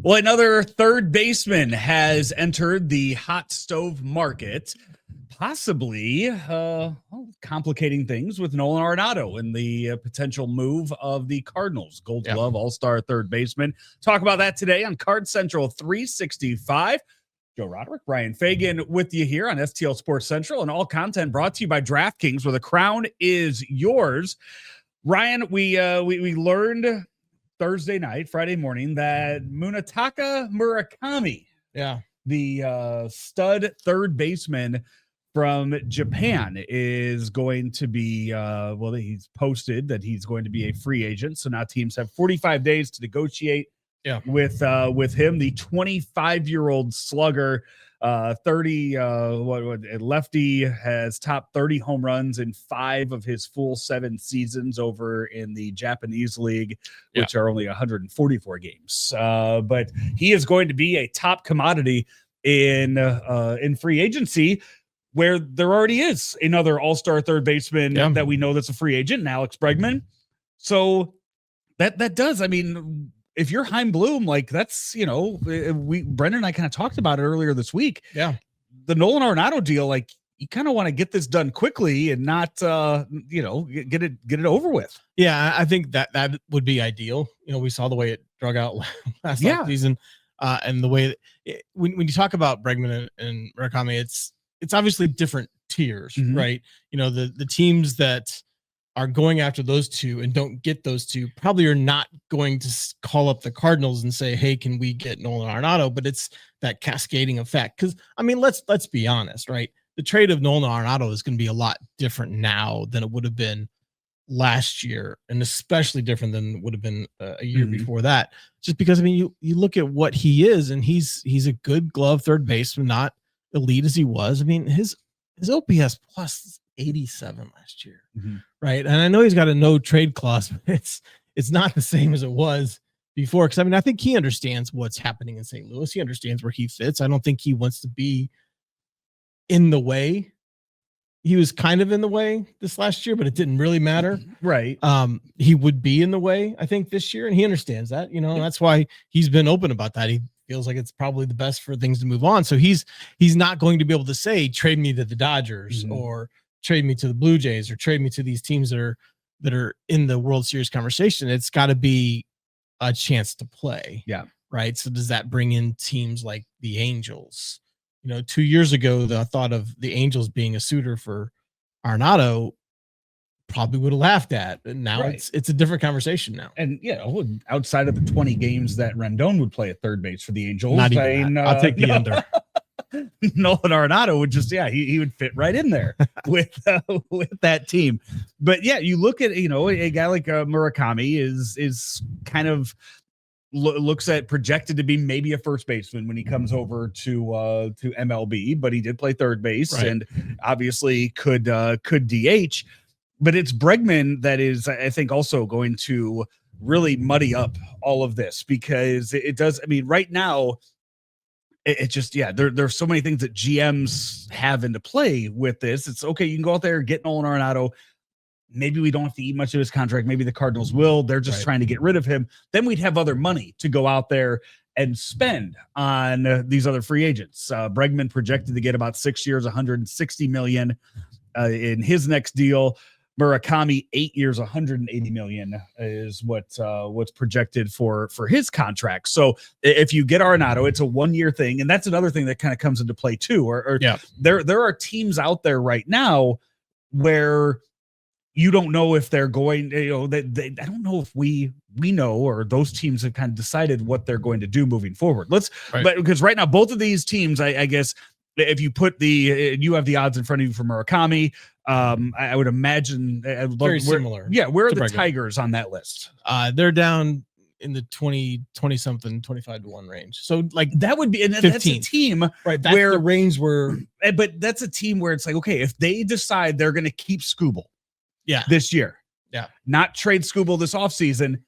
Well, another third baseman has entered the hot stove market, possibly complicating things with Nolan Arenado and the potential move of the Cardinals. Gold Glove All-Star third baseman. Talk about that today on Card Central 365. Joe Roderick, Ryan Fagan with you here on STL Sports Central, and all content brought to you by DraftKings, where the crown is yours. Ryan, we learned Friday morning, that Munetaka Murakami, the stud third baseman from Japan, is going to be, he's posted that he's going to be a free agent. So now teams have 45 days to negotiate with him. The 25-year-old slugger, 30 lefty, has topped 30 home runs in 5 of his full 7 seasons over in the Japanese league, which are only 144 games. But he is going to be a top commodity in free agency, where there already is another all-star third baseman that we know that's a free agent, Alex Bregman. So that does, I mean, if you're Chaim Bloom, like, that's, Brendan and I kind of talked about it earlier this week. Yeah. The Nolan Arenado deal, like, you kind of want to get this done quickly and not, get it over with. Yeah, I think that would be ideal. We saw the way it drug out last season, and the way when you talk about Bregman and Murakami, it's obviously different tiers, right? The teams that are going after those two and don't get those two probably are not going to call up the Cardinals and say, hey, can we get Nolan Arenado? But it's that cascading effect. Because, I mean, let's be honest, right? The trade of Nolan Arenado is going to be a lot different now than it would have been last year, and especially different than it would have been a year before that. Just because, I mean, you look at what he is, and he's a good glove third baseman, not elite as he was. I mean, his OPS plus 87 last year, right? And I know he's got a no trade clause, but it's not the same as it was before. Because, I mean, I think he understands what's happening in St. Louis. He understands where he fits. I don't think he wants to be in the way. He was kind of in the way this last year, but it didn't really matter. Right. He would be in the way, I think, this year, and he understands that, and that's why he's been open about that. He feels like it's probably the best for things to move on. So he's not going to be able to say, trade me to the Dodgers or trade me to the Blue Jays or trade me to these teams that are in the World Series conversation. It's got to be a chance to play. Yeah. Right. So does that bring in teams like the Angels? 2 years ago, the thought of the Angels being a suitor for Arenado probably would have laughed at. And now it's a different conversation now. And, outside of the 20 games that Rendon would play at third base for the Angels, not even I'll take the under. Nolan Arenado would just, he would fit right in there with that team. But you look at, a guy like Murakami is kind of looks at projected to be maybe a first baseman when he comes over to MLB, but he did play third base and obviously could DH. But it's Bregman that is, I think, also going to really muddy up all of this, because it does. I mean, right now, it just, there's so many things that GMs have into play with this. It's okay, you can go out there and get Nolan Arenado. Maybe we don't have to eat much of his contract. Maybe the Cardinals will. They're just trying to get rid of him. Then we'd have other money to go out there and spend on these other free agents. Bregman projected to get about 6 years, $160 million in his next deal. Murakami, 8 years, $180 million is what's projected for his contract. So if you get Arenado, it's a 1-year thing, and that's another thing that kind of comes into play too. There are teams out there right now where you don't know if they're going. I don't know if we know, or those teams have kind of decided what they're going to do moving forward. But because right now both of these teams, I guess, if you put you have the odds in front of you for Murakami. I would imagine very similar. Where are the Tigers on that list? They're down in the 20 something 25 to 1 range. So like that would be, and that's a team, right? That's where the range were. But that's a team where it's like, okay, if they decide they're going to keep Skubal, this year, not trade Skubal this offseason,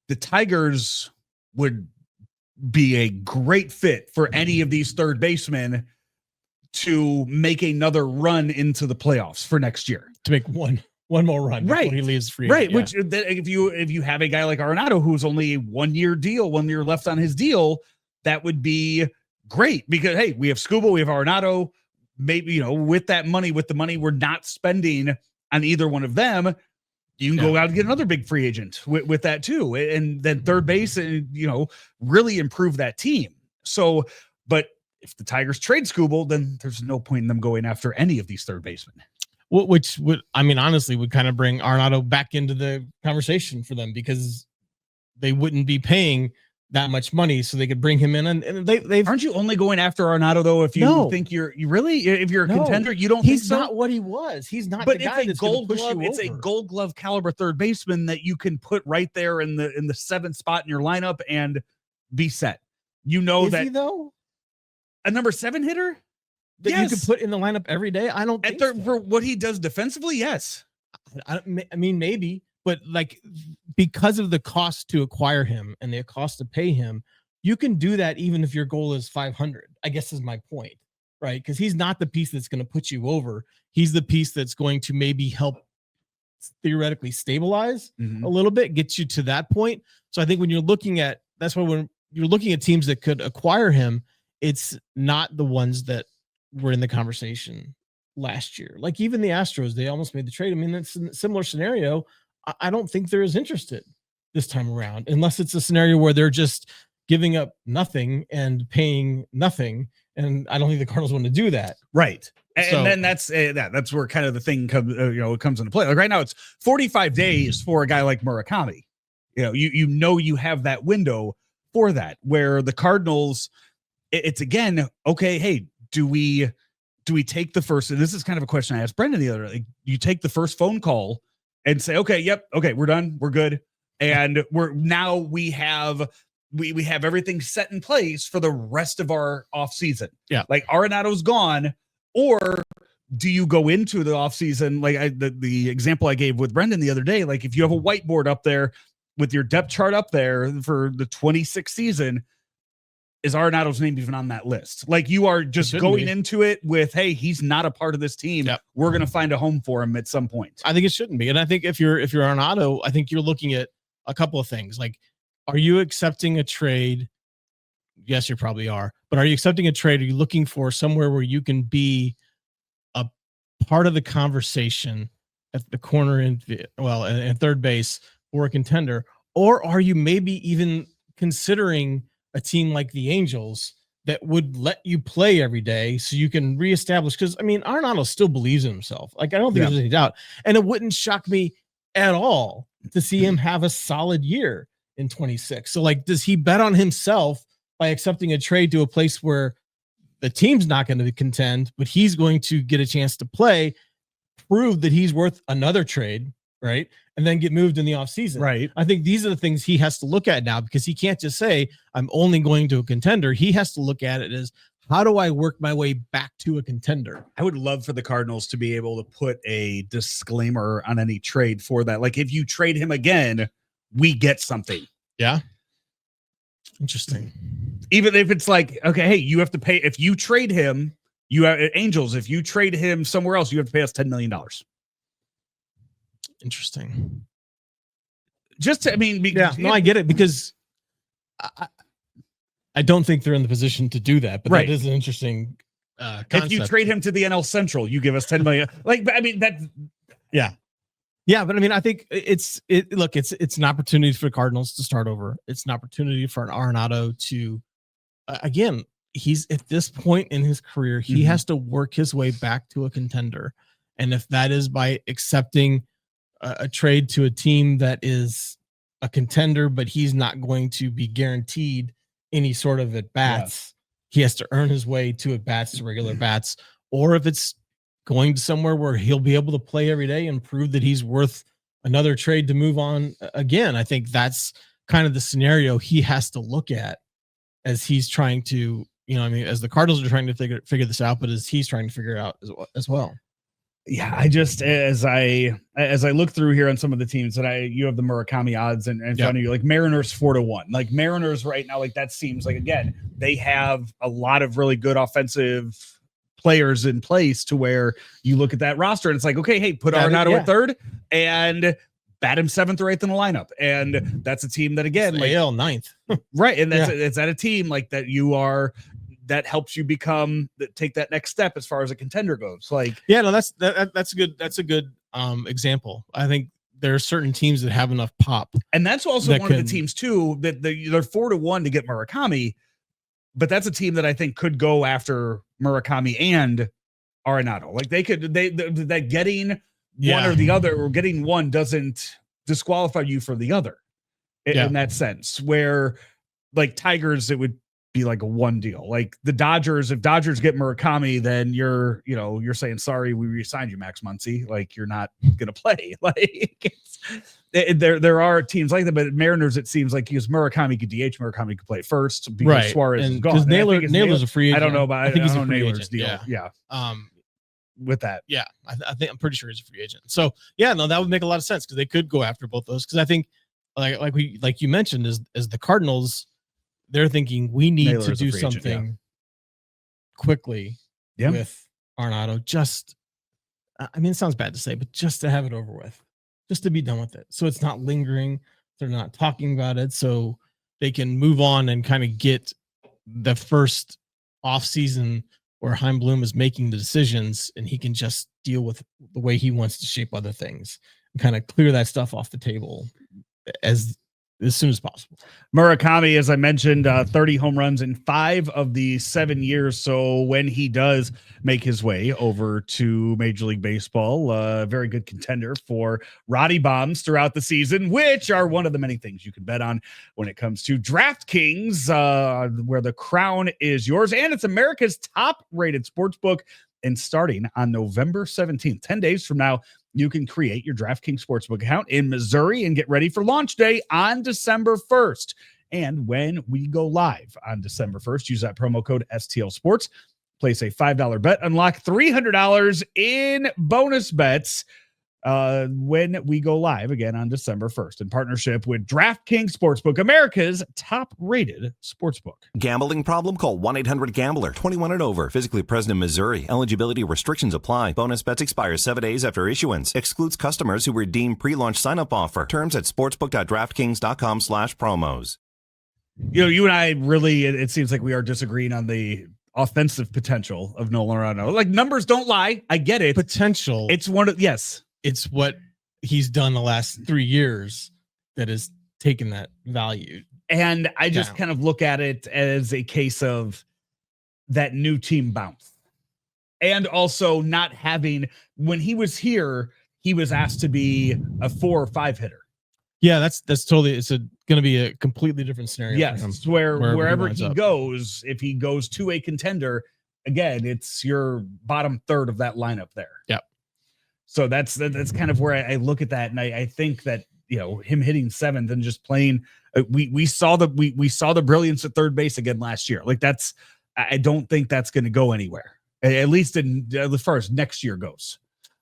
the Tigers would be a great fit for any of these third basemen to make another run into the playoffs for next year. To make one one more run before he leaves free. Right. Which if you have a guy like Arenado who's only 1 year deal, 1 year left on his deal, that would be great because hey, we have Scuba, we have Arenado. Maybe with that money, with the money we're not spending on either one of them, you can go out and get another big free agent with that too, and then third base, and really improve that team. So, but if the Tigers trade Scuba, then there's no point in them going after any of these third basemen. Which would, I mean, honestly, would kind of bring Arenado back into the conversation for them because they wouldn't be paying that much money, so they could bring him in. And they aren't you only going after Arenado though? If you think you really, if you're a contender, you don't. He's think so? Not what he was. He's not. But the guy it's a Gold Glove. It's a Gold Glove caliber third baseman that you can put right there in the 7th spot in your lineup and be set. Is that he, though? A number 7 hitter that you can put in the lineup every day. I don't think so. For what he does defensively. Yes, I mean maybe, but like because of the cost to acquire him and the cost to pay him, you can do that even if your goal is 500. I guess is my point, right? Because he's not the piece that's going to put you over. He's the piece that's going to maybe help theoretically stabilize a little bit, get you to that point. So I think when you're looking at when you're looking at teams that could acquire him, it's not the ones that were in the conversation last year. Like even the Astros, they almost made the trade. I mean, that's a similar scenario. I don't think they're as interested this time around, unless it's a scenario where they're just giving up nothing and paying nothing. And I don't think the Cardinals want to do that. Right. And then that's where kind of the thing comes, it comes into play. Like right now it's 45 days for a guy like Murakami. You have that window for that, where the Cardinals, it's again, okay, hey, do we take the first, and this is kind of a question I asked Brendan the other day, like, you take the first phone call and say, okay, we're done, we're good. And we have everything set in place for the rest of our off season. Yeah. Like Arenado's gone, or do you go into the off season? Like the example I gave with Brendan the other day, like if you have a whiteboard up there with your depth chart up there for the 26th season, is Arenado's name even on that list? Like you are just going into it with, hey, he's not a part of this team. Yep. We're going to find a home for him at some point. I think it shouldn't be. And I think if you're Arenado, I think you're looking at a couple of things. Like, are you accepting a trade? Yes, you probably are. But are you accepting a trade? Are you looking for somewhere where you can be a part of the conversation at the corner and third base or a contender? Or are you maybe even considering a team like the Angels that would let you play every day so you can reestablish? Because I mean, Arenado still believes in himself. Like, I don't think there's any doubt. And it wouldn't shock me at all to see him have a solid year in 26. So like, does he bet on himself by accepting a trade to a place where the team's not going to contend, but he's going to get a chance to play, prove that he's worth another trade, right? And then get moved in the offseason. Right. I think these are the things he has to look at now, because he can't just say, I'm only going to a contender. He has to look at it as, how do I work my way back to a contender? I would love for the Cardinals to be able to put a disclaimer on any trade for that. Like, if you trade him again, we get something. Yeah. Interesting. Even if it's like, okay, hey, you have to pay. If you trade him, you have Angels. If you trade him somewhere else, you have to pay us $10 million. Interesting. I get it, because I don't think they're in the position to do that, but that is an interesting concept. If you trade him to the NL Central, you give us $10 million. Yeah, but I mean, I think it's an opportunity for the Cardinals to start over. It's an opportunity for an Arenado to, again, he's at this point in his career, he has to work his way back to a contender. And if that is by accepting a trade to a team that is a contender, but he's not going to be guaranteed any sort of at bats, he has to earn his way to at bats, to regular bats. Or if it's going to somewhere where he'll be able to play every day and prove that he's worth another trade to move on again, I think that's kind of the scenario he has to look at as he's trying to, as the Cardinals are trying to figure this out, but as he's trying to figure it out as well. Yeah, I just, as I look through here on some of the teams that you have the Murakami odds and front of you, like Mariners 4-1, like Mariners right now, like that seems like, again, they have a lot of really good offensive players in place to where you look at that roster and it's like, okay, hey, put Arenado at third and bat him 7th or 8th in the lineup. And that's a team that, again, like AL 9th. Right. And it's at a team like that that helps you take that next step as far as a contender goes. Like, that's a good example. I think there are certain teams that have enough pop. And that's also one of the teams too, that they're 4-1 to get Murakami, but that's a team that I think could go after Murakami and Arenado. Like that getting one or the other, or getting one doesn't disqualify you for the other in that sense, where like Tigers, it would be like a one deal. Like the Dodgers, if Dodgers get Murakami, then you're saying, sorry, we re-signed you, Max Muncy. Like, you're not going to play. Like, there are teams like that, but Mariners, it seems like because Murakami could DH, Murakami could play first because Suárez is gone. Because Naylor's a free agent. I don't know about, I think he's a free Naylor's agent. deal. Yeah. With that. Yeah. I think I'm pretty sure he's a free agent. So that would make a lot of sense because they could go after both those. Because I think like you mentioned, as the Cardinals, they're thinking we need Naylor's to do something quickly with Arenado. It sounds bad to say, but just to have it over with, just to be done with it. So it's not lingering. They're not talking about it. So they can move on and kind of get the first off season where Chaim Bloom is making the decisions and he can just deal with the way he wants to shape other things and kind of clear that stuff off the table as soon as possible. Murakami, as I mentioned, 30 home runs in 5 of the 7 years. So when he does make his way over to Major League Baseball, very good contender for Roddy bombs throughout the season, which are one of the many things you can bet on when it comes to DraftKings, where the crown is yours. And it's America's top-rated sportsbook. And starting on November 17th, 10 days from now, you can create your DraftKings Sportsbook account in Missouri and get ready for launch day on December 1st. And when we go live on December 1st, use that promo code STL Sports. Place a $5 bet, unlock $300 in bonus bets when we go live again on December 1st in partnership with DraftKings Sportsbook, America's top-rated sportsbook. Gambling problem? Call 1-800-GAMBLER. 21 and over. Physically present in Missouri. Eligibility restrictions apply. Bonus bets expire 7 days after issuance. Excludes customers who redeem pre-launch sign-up offer. Terms at sportsbook.draftkings.com/promos. You and I really, it seems like we are disagreeing on the offensive potential of Nolan Arenado. Like, numbers don't lie. I get it. Potential. It's one of, yes. It's what he's done the last 3 years that has taken that value. And I just kind of look at it as a case of that new team bounce. And also not having, when he was here, he was asked to be a 4 or 5 hitter. Yeah, that's totally, it's going to be a completely different scenario. Yes, wherever he goes, if he goes to a contender, again, it's your bottom third of that lineup there. Yep. So that's kind of where I look at that, and I think that him hitting 7th and just playing. We saw the brilliance at third base again last year. Like, I don't think that's going to go anywhere. At least as far as next year goes.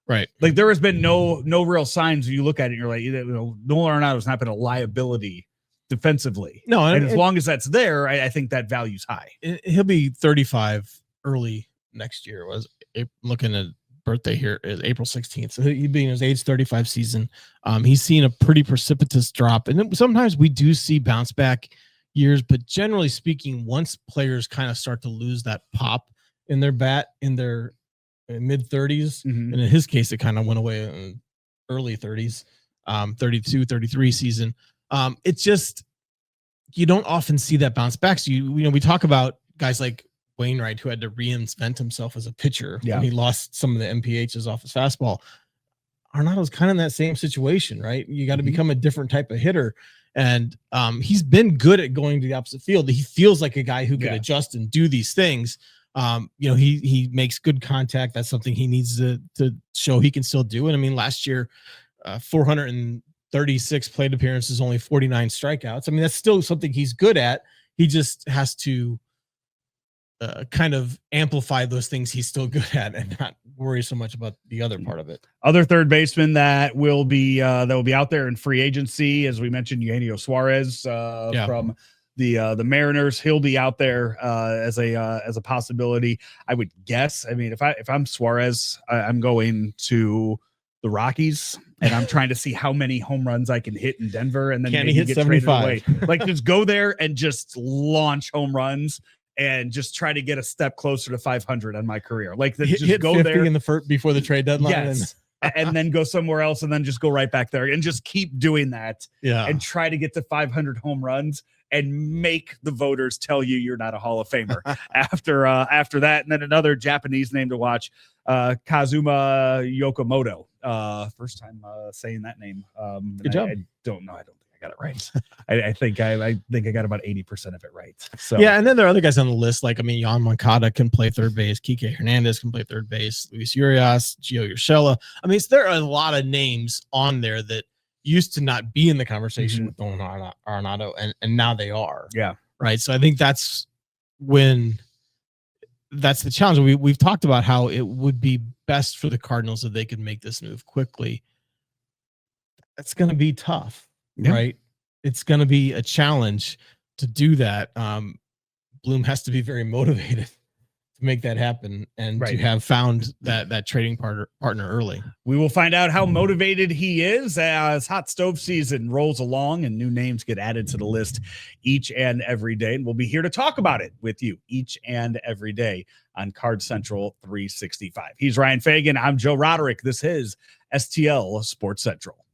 Right. Like, there has been no real signs. You look at it, and you're like, Nolan Arenado's not been a liability defensively. No, and as long as that's there, I think that value's high. He'll be 35 early next year. Looking at birthday here is April 16th. So he'd be in his age 35 season. He's seen a pretty precipitous drop. And then sometimes we do see bounce back years, but generally speaking, once players kind of start to lose that pop in their bat in their mid 30s, and in his case, it kind of went away in early 30s, 32, 33 season. It's just, you don't often see that bounce back. So we talk about guys like Wainwright, who had to reinvent himself as a pitcher when he lost some of the MPHs off his fastball. Arenado's kind of in that same situation, right? You got to become a different type of hitter. And he's been good at going to the opposite field. He feels like a guy who can adjust and do these things. He makes good contact. That's something he needs to show he can still do. And I mean, last year, 436 plate appearances, only 49 strikeouts. I mean, that's still something he's good at. He just has to kind of amplify those things he's still good at and not worry so much about the other part of it. Other third baseman that will be out there in free agency, as we mentioned, Eugenio Suárez from the Mariners. He'll be out there as a possibility. I would guess. I mean, if I'm Suárez, I'm going to the Rockies, and I'm trying to see how many home runs I can hit in Denver, and then Can maybe he hit get 75? traded away. Like, just go there and just launch home runs and just try to get a step closer to 500 on my career. Like, just hit go 50 there in the first before the trade deadline. Yes. And then go somewhere else, and then just go right back there and just keep doing that. Yeah. And try to get to 500 home runs and make the voters tell you you're not a Hall of Famer after that. And then another Japanese name to watch, Kazuma Okamoto. First time saying that name. Good job. I don't know. I don't think I got it right. I think I got about 80% of it right. So yeah, and then there are other guys on the list. Like, I mean, Jan Moncada can play third base. Kike Hernandez can play third base. Luis Urias, Gio Urshela. I mean, there are a lot of names on there that used to not be in the conversation with Nolan Arenado, and now they are. Yeah. Right. So I think that's the challenge. We've talked about how it would be best for the Cardinals if they could make this move quickly. That's going to be tough, right? It's going to be a challenge to do that. Bloom has to be very motivated to make that happen, and to have found that trading partner early. We will find out how motivated he is as hot stove season rolls along and new names get added to the list each and every day. And we'll be here to talk about it with you each and every day on Card Central 365. He's Ryan Fagan. I'm Joe Roderick. This is STL Sports Central.